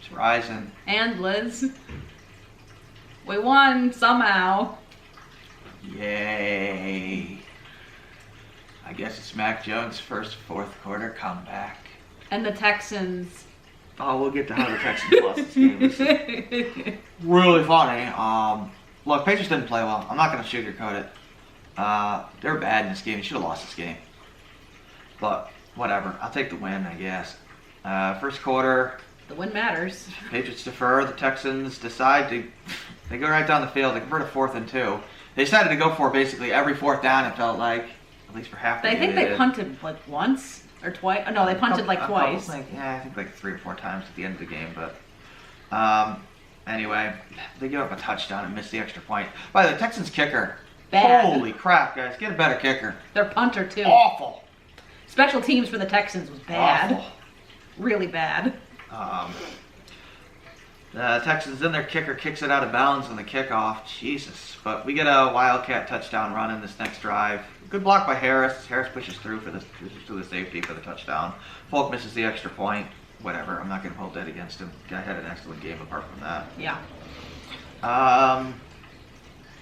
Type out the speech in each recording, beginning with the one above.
It's rising. And Liz, we won somehow. Yay. I guess it's Mac Jones' first fourth quarter comeback. And the Texans. Oh, we'll get to how the Texans lost this game. This is really funny. Look, Patriots didn't play well. I'm not going to sugarcoat it. They're bad in this game. They should have lost this game. But whatever. I'll take the win, I guess. First quarter. The win matters. Patriots defer. The Texans decide to. They go right down the field. They convert a 4th and 2. They decided to go for basically every 4th down. It felt like, at least for half the game. I think they punted like once or twice. Oh, no, they punted like twice. I think like 3 or 4 times at the end of the game. But anyway, they give up a touchdown and miss the extra point. By the way, Texans kicker. Bad. Holy crap, guys! Get a better kicker. Their punter too. Awful. Special teams for the Texans was bad. Awful. Really bad. The Texans, then their kicker kicks it out of bounds on the kickoff. Jesus. But we get a Wildcat touchdown run in this next drive. Good block by Harris. Harris pushes through for the safety for the touchdown. Folk misses the extra point. Whatever. I'm not going to hold that against him. Guy had an excellent game apart from that. Yeah.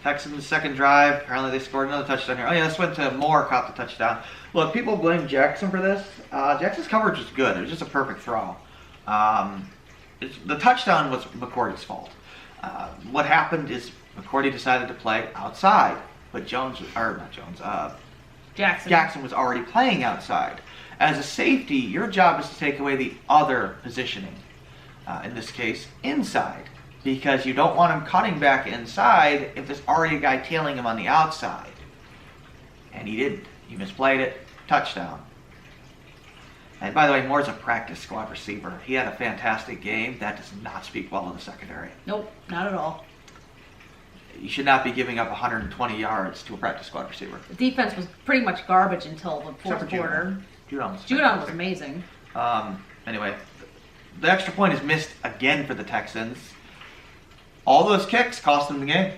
Texans' second drive. Apparently they scored another touchdown here. Oh yeah, this went to Moore, caught the touchdown. Look, people blame Jackson for this. Jackson's coverage was good. It was just a perfect throw. The touchdown was McCourty's fault. What happened is McCourty decided to play outside, but Jackson was already playing outside. As a safety, your job is to take away the other positioning. In this case, inside. Because you don't want him cutting back inside if there's already a guy tailing him on the outside. And he didn't. He misplayed it. Touchdown. And by the way, Moore's a practice squad receiver. He had a fantastic game. That does not speak well of the secondary. Nope, not at all. You should not be giving up 120 yards to a practice squad receiver. The defense was pretty much garbage until the fourth quarter. Judon was amazing. Anyway, the extra point is missed again for the Texans. All those kicks cost them the game.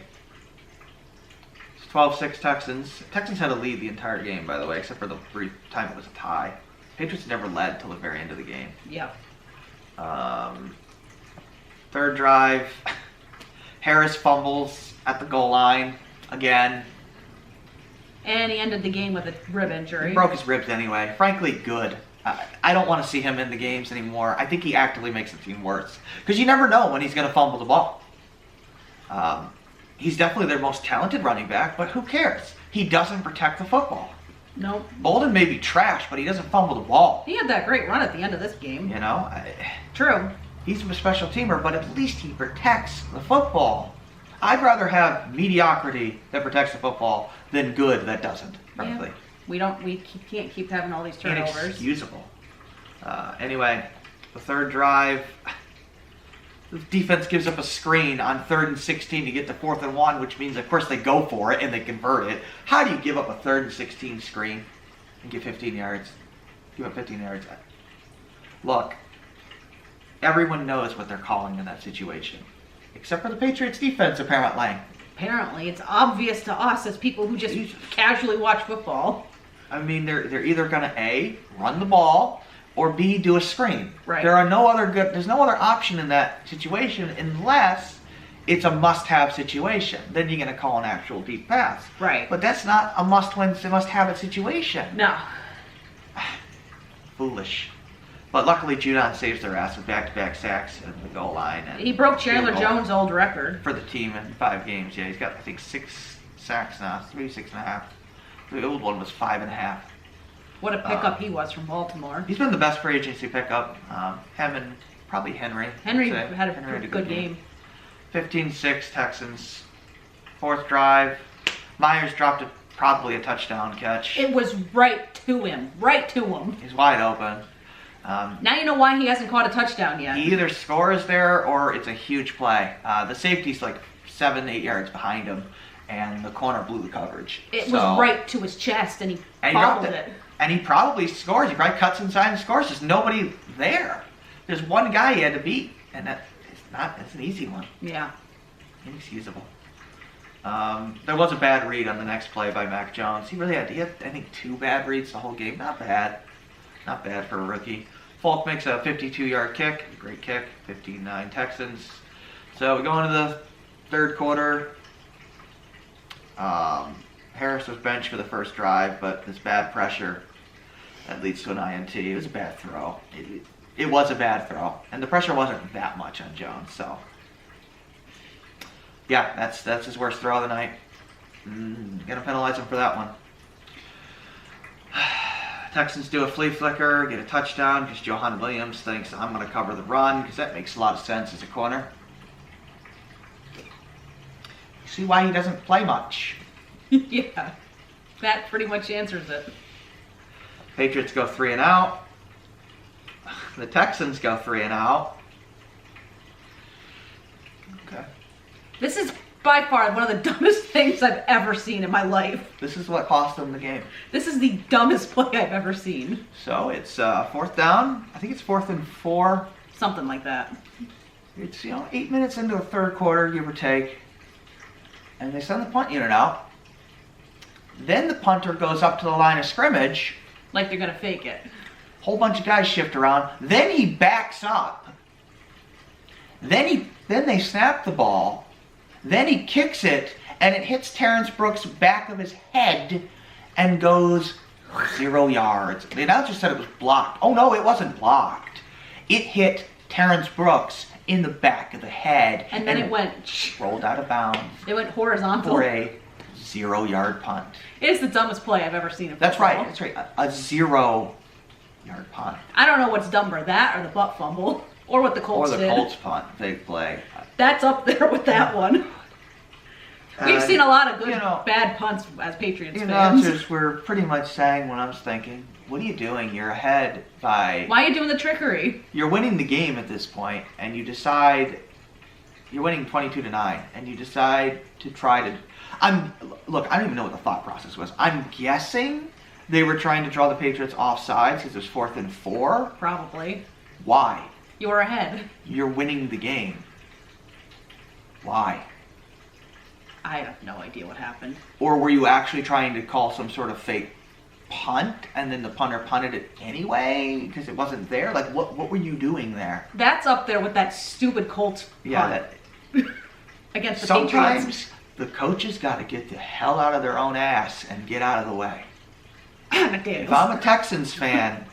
It's 12-6 Texans. Texans had a lead the entire game, by the way, except for the brief time it was a tie. Patriots never led till the very end of the game. Yeah. Third drive. Harris fumbles at the goal line again. And he ended the game with a rib injury. He broke his ribs anyway. Frankly, good. I don't want to see him in the games anymore. I think he actively makes the team worse. Because you never know when he's going to fumble the ball. He's definitely their most talented running back, but who cares? He doesn't protect the football. Nope. Bolden may be trash, but he doesn't fumble the ball. He had that great run at the end of this game. You know? True. He's a special teamer, but at least he protects the football. I'd rather have mediocrity that protects the football than good that doesn't, frankly. Yeah. We can't keep having all these turnovers. Inexcusable. Anyway, the third drive, the defense gives up a screen on 3rd and 16 to get to 4th and 1, which means, of course, they go for it and they convert it. How do you give up a 3rd and 16 screen and get 15 yards? Give up 15 yards. Look, everyone knows what they're calling in that situation, except for the Patriots defense, apparently. Apparently, it's obvious to us as people who just casually watch football. I mean, they're either going to A, run the ball, or B, do a screen. Right. There's no other option in that situation unless it's a must-have situation. Then you're going to call an actual deep pass. Right. But that's not a must-have it situation. No. Foolish. But luckily, Judon saves their ass with back-to-back sacks at the goal line. And he broke Chandler Jones' old record. For the team in 5 games. Yeah, he's got, I think, 6 sacks now. Maybe 6.5. The old one was 5.5. What a pickup he was from Baltimore. He's been the best free agency pickup. Him and probably Henry. Henry had a good game. 15-6 Texans. Fourth drive. Myers dropped probably a touchdown catch. It was right to him. Right to him. He's wide open. Now you know why he hasn't caught a touchdown yet. He either scores there or it's a huge play. The safety's like 7-8 yards behind him, and the corner blew the coverage. It was right to his chest, and he fumbled it. And he probably scores. He probably cuts inside and scores. There's nobody there. There's one guy he had to beat, and it's an easy one. Yeah. Inexcusable. There was a bad read on the next play by Mac Jones. He had, I think, 2 bad reads the whole game. Not bad. Not bad for a rookie. Falk makes a 52-yard kick. Great kick. 59 Texans. So we go into the third quarter. Harris was benched for the first drive, but this bad pressure that leads to an INT. It was a bad throw. It was a bad throw, and the pressure wasn't that much on Jones. So, yeah, that's his worst throw of the night. Gonna penalize him for that one. Texans do a flea flicker, get a touchdown because Johan Williams thinks I'm going to cover the run because that makes a lot of sense as a corner. See why he doesn't play much. Yeah, that pretty much answers it. Patriots go 3 and out. The Texans go 3 and out. Okay. This is by far one of the dumbest things I've ever seen in my life. This is what cost them the game. This is the dumbest play I've ever seen. So it's 4th down. I think it's 4th and 4. Something like that. It's 8 minutes into the third quarter, give or take, and they send the punt unit out. Then the punter goes up to the line of scrimmage. Like they're gonna fake it. Whole bunch of guys shift around. Then he backs up. Then they snap the ball. Then he kicks it, and it hits Terrence Brooks' back of his head and goes 0 yards. The announcer said it was blocked. Oh, no, it wasn't blocked. It hit Terrence Brooks in the back of the head. And then it went... rolled out of bounds. It went horizontal. For a 0-yard punt. It is the dumbest play I've ever seen in football. That's right. A 0-yard punt. I don't know what's dumber, that or the butt fumble. Or what the Colts did. Or the Colts punt. Big play. That's up there with that one. We've seen a lot of good, bad punts as Patriots fans. Announcers were pretty much saying what I was thinking. What are you doing? You're ahead by... Why are you doing the trickery? You're winning the game at this point, and you decide... You're winning 22-9, and you decide to try to... Look, I don't even know what the thought process was. I'm guessing they were trying to draw the Patriots off sides because it was 4th and 4. Probably. Why? You were ahead. You're winning the game. Why? I have no idea what happened. Or were you actually trying to call some sort of fake punt, and then the punter punted it anyway because it wasn't there? Like, what were you doing there? That's up there with that stupid Colts punt. Yeah, against the Patriots. Sometimes the coaches got to get the hell out of their own ass and get out of the way. If I'm a Texans fan,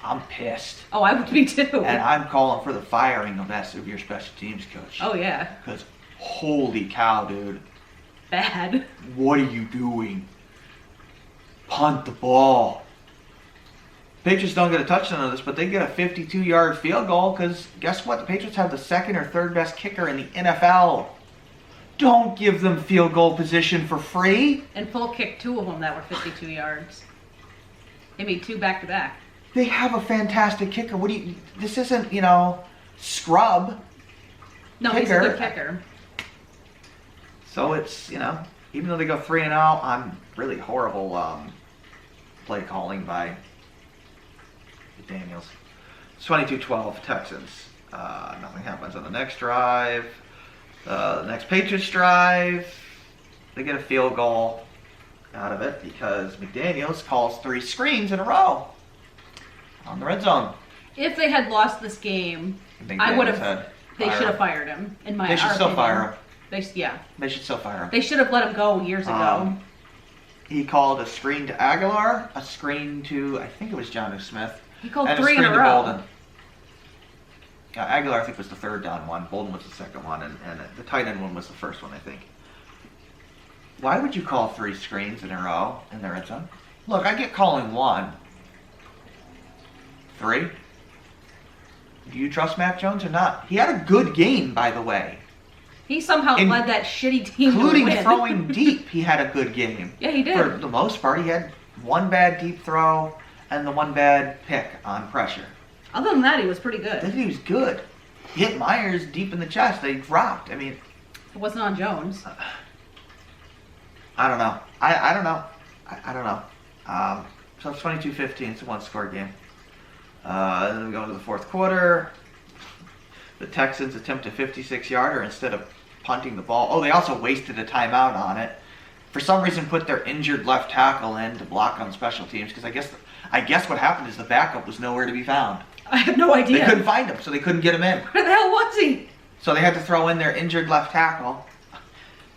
I'm pissed. Oh, I would be too. And I'm calling for the firing of your special teams coach. Oh, yeah. Because holy cow, dude. Bad. What are you doing? Punt the ball. Patriots don't get a touchdown on this, but they get a 52-yard field goal because guess what? The Patriots have the 2nd or 3rd best kicker in the NFL. Don't give them field goal position for free. And Full kicked 2 of them that were 52 yards. They made 2 back-to-back. They have a fantastic kicker. This isn't, scrub. No, kicker. He's a good kicker. So it's, even though they go 3 and out, I'm really horrible play calling by Daniels. It's 22-12 Texans. Nothing happens on the next drive. The next Patriots drive, they get a field goal out of it because McDaniels calls 3 screens in a row on the red zone. If they had lost this game, I would have. They should have fired him. They should still fire him. They should still fire him. They should have let him go years ago. He called a screen to Aguilar, a screen to I think it was Jonnu Smith. He called 3 in a row. Bolden. Aguilar, I think, was the 3rd down one. Bolden was the 2nd one, and the tight end one was the 1st one, I think. Why would you call 3 screens in a row in the red zone? Look, I get calling 1. 3? Do you trust Mac Jones or not? He had a good game, by the way. He somehow led that shitty team to win. Including throwing deep, he had a good game. Yeah, he did. For the most part, he had 1 bad deep throw and the 1 bad pick on pressure. Other than that, he was pretty good. He was good. He hit Myers deep in the chest. They dropped. I mean... It wasn't on Jones. I don't know. I don't know. I don't know. So it's 22-15. It's a 1-score game. Then we go into the 4th quarter. The Texans attempt a 56-yarder instead of punting the ball. Oh, they also wasted a timeout on it. For some reason, put their injured left tackle in to block on special teams because I guess what happened is the backup was nowhere to be found. I have no idea. They couldn't find him, so they couldn't get him in. Where the hell was he? So they had to throw in their injured left tackle.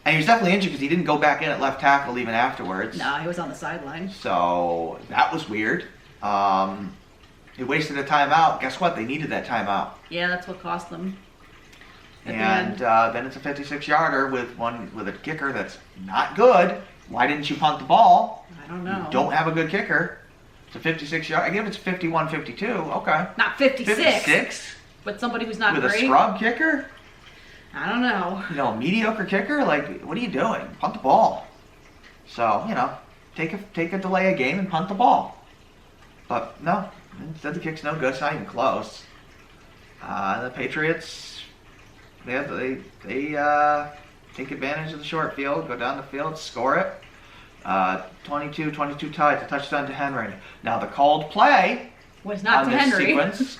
And he was definitely injured because he didn't go back in at left tackle even afterwards. No, he was on the sideline. So that was weird. He wasted a timeout. Guess what? They needed that timeout. Yeah, that's what cost them. And then it's a 56-yarder with a kicker that's not good. Why didn't you punt the ball? I don't know. You don't have a good kicker. It's a 56-yard. I give it's 51-52. Okay. Not 56. 56? But somebody who's not with great. A scrub kicker? I don't know. You know, a mediocre kicker? Like, what are you doing? Punt the ball. So, you know, take a delay a game and punt the ball. But no, instead the kick's no good. It's not even close. The Patriots, they take advantage of the short field, go down the field, score it. 22-22 tied, a touchdown to Henry. Now the called play was not on to this Henry. Sequence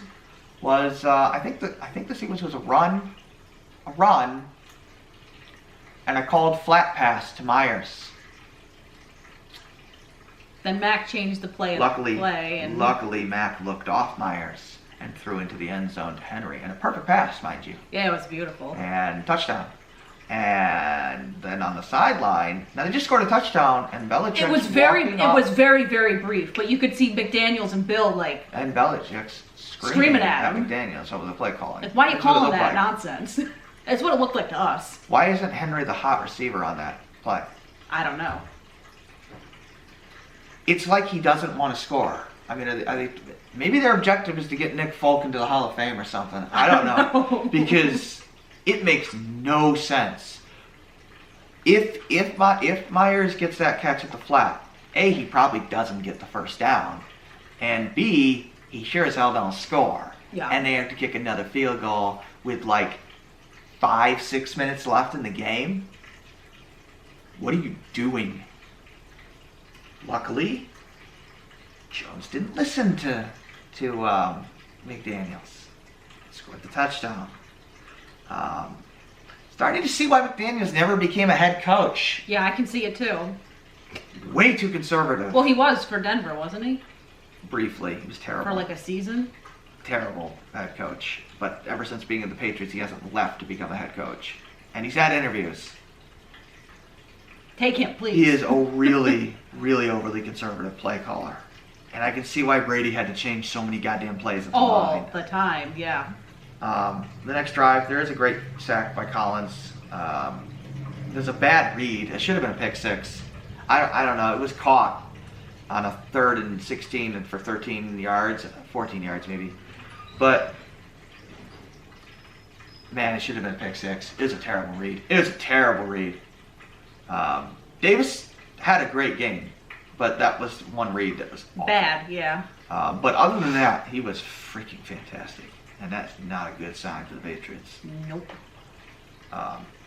was I think the sequence was a run, and a called flat pass to Myers. Then Mac changed the play. Luckily, and Mac looked off Myers and threw into the end zone to Henry, and a perfect pass, mind you. Yeah, it was beautiful. And touchdown. And then on the sideline, now they just scored a touchdown, and Belichick. It was very, very brief, but you could see McDaniels and Bill like. And Belichick's screaming at him. McDaniels over the play calling. Like, why are you calling that nonsense? That's what it looked like to us. Why isn't Henry the hot receiver on that play? I don't know. It's like he doesn't want to score. I mean, maybe their objective is to get Nick Folk into the Hall of Fame or something. I don't know. Because it makes no sense. If Myers gets that catch at the flat, A, he probably doesn't get the first down. And B, he sure as hell don't score. Yeah. And they have to kick another field goal with like 5-6 minutes left in the game. What are you doing? Luckily, Jones didn't listen to McDaniels. Scored the touchdown. Starting to see why McDaniels never became a head coach. Yeah, I can see it too. Way too conservative. Well, he was for Denver, wasn't he? Briefly, he was terrible. For like a season? Terrible head coach. But ever since being at the Patriots, he hasn't left to become a head coach. And he's had interviews. Take him, please. He is a really, really overly conservative play caller. And I can see why Brady had to change so many goddamn plays at the line. All the time, yeah. The next drive, there is a great sack by Collins. There's a bad read. It should have been a pick six. I don't know. It was caught on a 3rd and 16 and for 13 yards, 14 yards maybe. But, man, it should have been a pick six. It was a terrible read. Davis had a great game, but that was one read that was awful. Bad, yeah. But other than that, he was freaking fantastic. And that's not a good sign for the Patriots. Nope.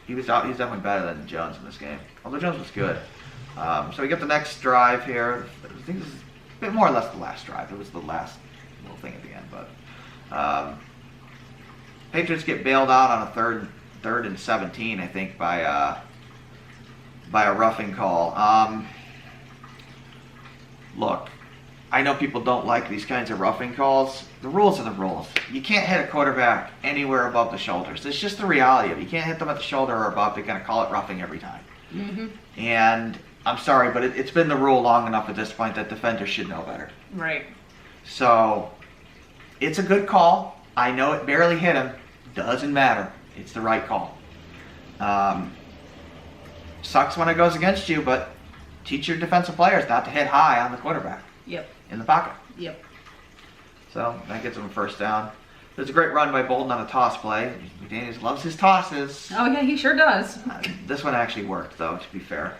He's definitely better than Jones in this game. Although Jones was good. So we get the next drive here. I think this is a bit more or less the last drive. It was the last little thing at the end. But Patriots get bailed out on a third and 17, I think, by a roughing call. Look, I know people don't like these kinds of roughing calls. The rules are the rules. You can't hit a quarterback anywhere above the shoulders. It's just the reality of it. You can't hit them at the shoulder or above. They're going to call it roughing every time. Mm-hmm. And I'm sorry, but it's been the rule long enough at this point that defenders should know better. Right. So it's a good call. I know it barely hit him. Doesn't matter. It's the right call. Sucks when it goes against you, but teach your defensive players not to hit high on the quarterback. Yep. In the pocket. Yep. So that gets him a first down. There's a great run by Bolden on a toss play. McDaniels loves his tosses. Oh, yeah, he sure does. This one actually worked, though, to be fair.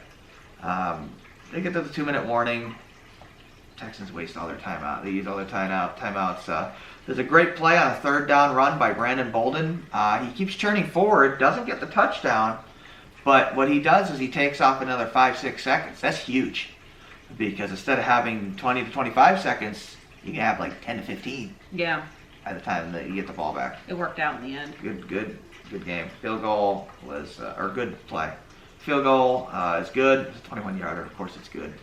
They get to the 2-minute warning. Texans waste all their timeout. They use all their timeouts. There's a great play on a 3rd down run by Brandon Bolden. He keeps turning forward, doesn't get the touchdown, but what he does is he takes off another 5-6 seconds. That's huge, because instead of having 20 to 25 seconds, you can have like 10 to 15. Yeah. By the time that you get the ball back. It worked out in the end. Good game. Field goal was, or good play. Field goal is good. It's a 21-yarder. Of course it's good.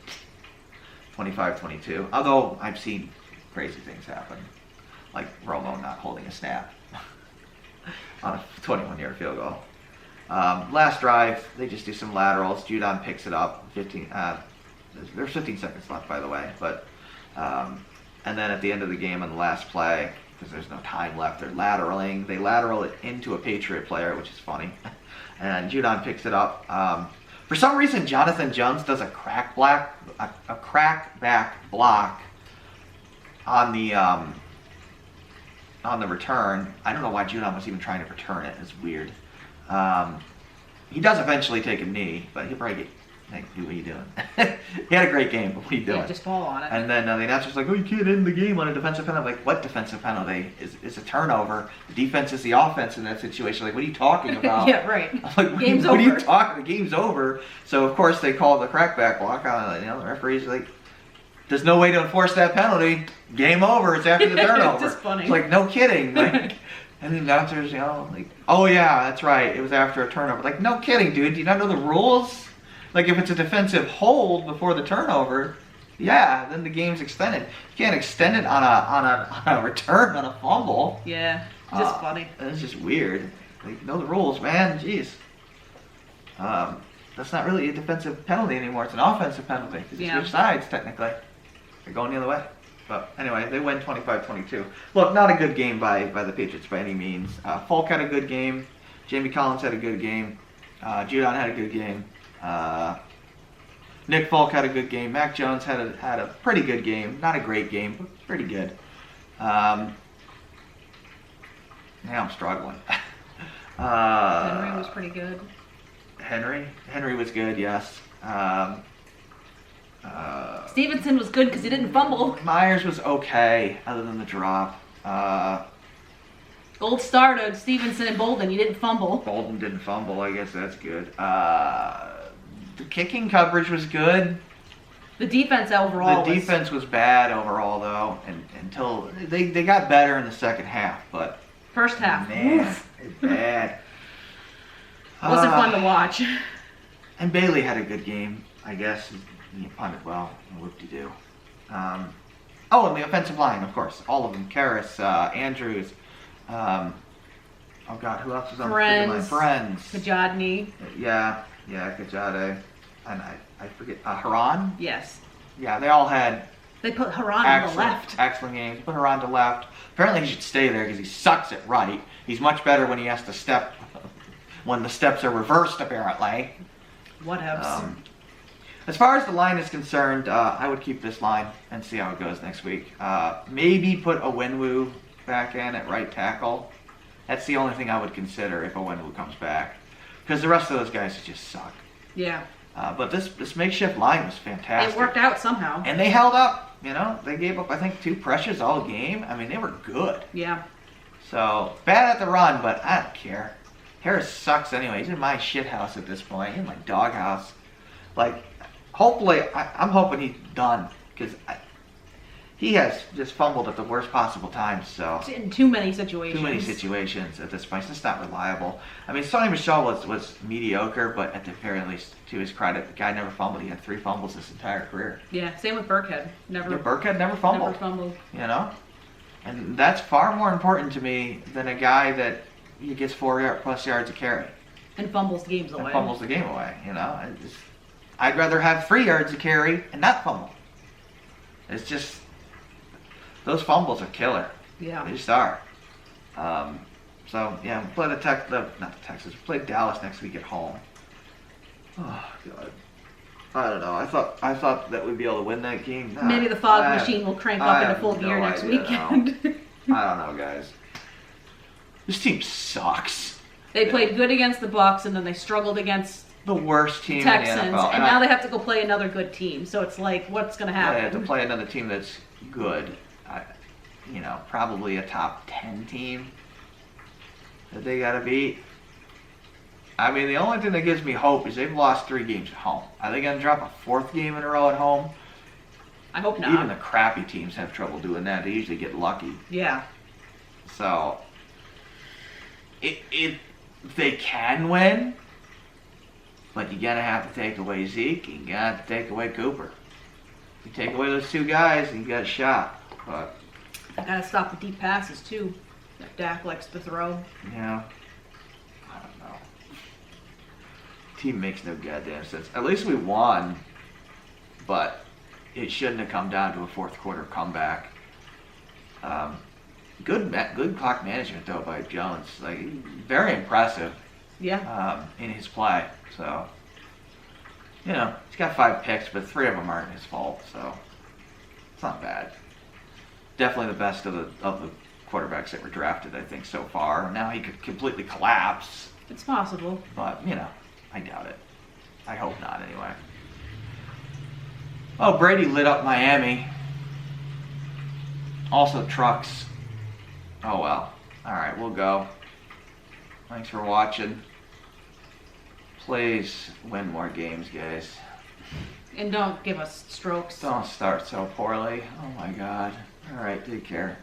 25-22. Although I've seen crazy things happen. like Romo not holding a snap on a 21-yard field goal. Last drive, they just do some laterals. Judon picks it up. There's 15 seconds left, by the way. But and then at the end of the game on the last play, because there's no time left, they're lateraling. They lateral it into a Patriot player, which is funny. And Judon picks it up. For some reason, Jonathan Jones does a crackback block on the return. I don't know why Judon was even trying to return it. It's weird. He does eventually take a knee, but he'll probably get, like, what are you doing? He had a great game, but what are you doing? Yeah, just fall on it. And then the announcer's like, oh, you can't end the game on a defensive penalty. Like, what defensive penalty? It's a turnover. The defense is the offense in that situation. Like, what are you talking about? Yeah, right. I'm like, Game's what over. are you talking? The game's over. So, of course, they call the crackback block on. The referee's like, there's no way to enforce that penalty. Game over. It's after the turnover. It's just funny. It's like, no kidding. Like, and the announcers, like, oh yeah, that's right. It was after a turnover. Like, no kidding, dude. Do you not know the rules? Like, if it's a defensive hold before the turnover, yeah, then the game's extended. You can't extend it on a return, on a fumble. Yeah, just funny. It's just weird. Like, know the rules, man. Jeez. That's not really a defensive penalty anymore. It's an offensive penalty. Because it's switch sides, technically. They're going the other way. But anyway, they win 25-22. Look, not a good game by the Patriots by any means. Falk had a good game. Jamie Collins had a good game. Judon had a good game. Nick Falk had a good game. Mac Jones had a pretty good game. Not a great game, but pretty good. Now I'm struggling. Henry was pretty good. Henry was good, yes. Stevenson was good because he didn't fumble. Myers was okay, other than the drop. Gold star to Stevenson and Bolden. You didn't fumble. Bolden didn't fumble. I guess that's good. The kicking coverage was good. The defense overall. The defense was bad overall, though, until they got better in the second half. But first half, man, it's bad. Wasn't fun to watch. And Bailey had a good game, I guess. He punted well. Whoop-de-doo. And the offensive line, of course. All of them. Karras, Andrews. Oh, God, who else was on the line? Friends. Kajadny. Yeah, Kajade. And I forget. Haran? Yes. Yeah, they all had... They put Haran on the left. Excellent games. Put Haran to left. Apparently he should stay there because he sucks at right. He's much better when he has to step... when the steps are reversed, apparently. Whatevs. As far as the line is concerned, I would keep this line and see how it goes next week. Maybe put Owenwu back in at right tackle. That's the only thing I would consider if Owenwu comes back. Because the rest of those guys just suck. Yeah. But this makeshift line was fantastic. It worked out somehow. And they held up. They gave up, I think, 2 pressures all game. I mean, they were good. Yeah. So, bad at the run, but I don't care. Harris sucks anyway. He's in my shit house at this point. He's in my doghouse. Like, hopefully, I'm hoping he's done. Because he has just fumbled at the worst possible times. So in too many situations. Too many situations at this point. It's just not reliable. I mean, Sonny Michel was mediocre, but at the very least, to his credit, the guy never fumbled. He had 3 fumbles his entire career. Yeah, same with Burkhead. Burkhead never fumbled. Never fumbled. And that's far more important to me than a guy that he gets 4+ yards a carry. And fumbles the games away. I'd rather have 3 yards a carry and not fumble. It's just, those fumbles are killer. Yeah. They just are. So, yeah, we'll play we play Dallas next week at home. Oh, God. I don't know. I thought that we'd be able to win that game. Maybe the fog machine will crank up into full gear next weekend. I don't know, guys. This team sucks. They played good against the Bucs, and then they struggled against the worst team Texans, in the NFL. And now they have to go play another good team. So it's like, what's going to happen? They have to play another team that's good. Probably a top 10 team that they got to beat. I mean, the only thing that gives me hope is they've lost 3 games at home. Are they going to drop a 4th game in a row at home? I hope not. Even the crappy teams have trouble doing that. They usually get lucky. Yeah. So, if they can win, but you're going to have to take away Zeke, and you got to have to take away Cooper. You take away those 2 guys, and you got a shot. But Gotta stop the deep passes too that Dak likes to throw. Yeah. I don't know. Team makes no goddamn sense. At least we won, but it shouldn't have come down to a fourth quarter comeback. Good clock management though by Jones. Like very impressive. Yeah. In his play. So he's got 5 picks, but 3 of them aren't his fault. So it's not bad. Definitely the best of the quarterbacks that were drafted, I think, so far. Now he could completely collapse. It's possible. But, I doubt it. I hope not, anyway. Oh, Brady lit up Miami. Also trucks. Oh, well. All right, we'll go. Thanks for watching. Please win more games, guys. And don't give us strokes. Don't start so poorly. Oh, my God. All right, take care.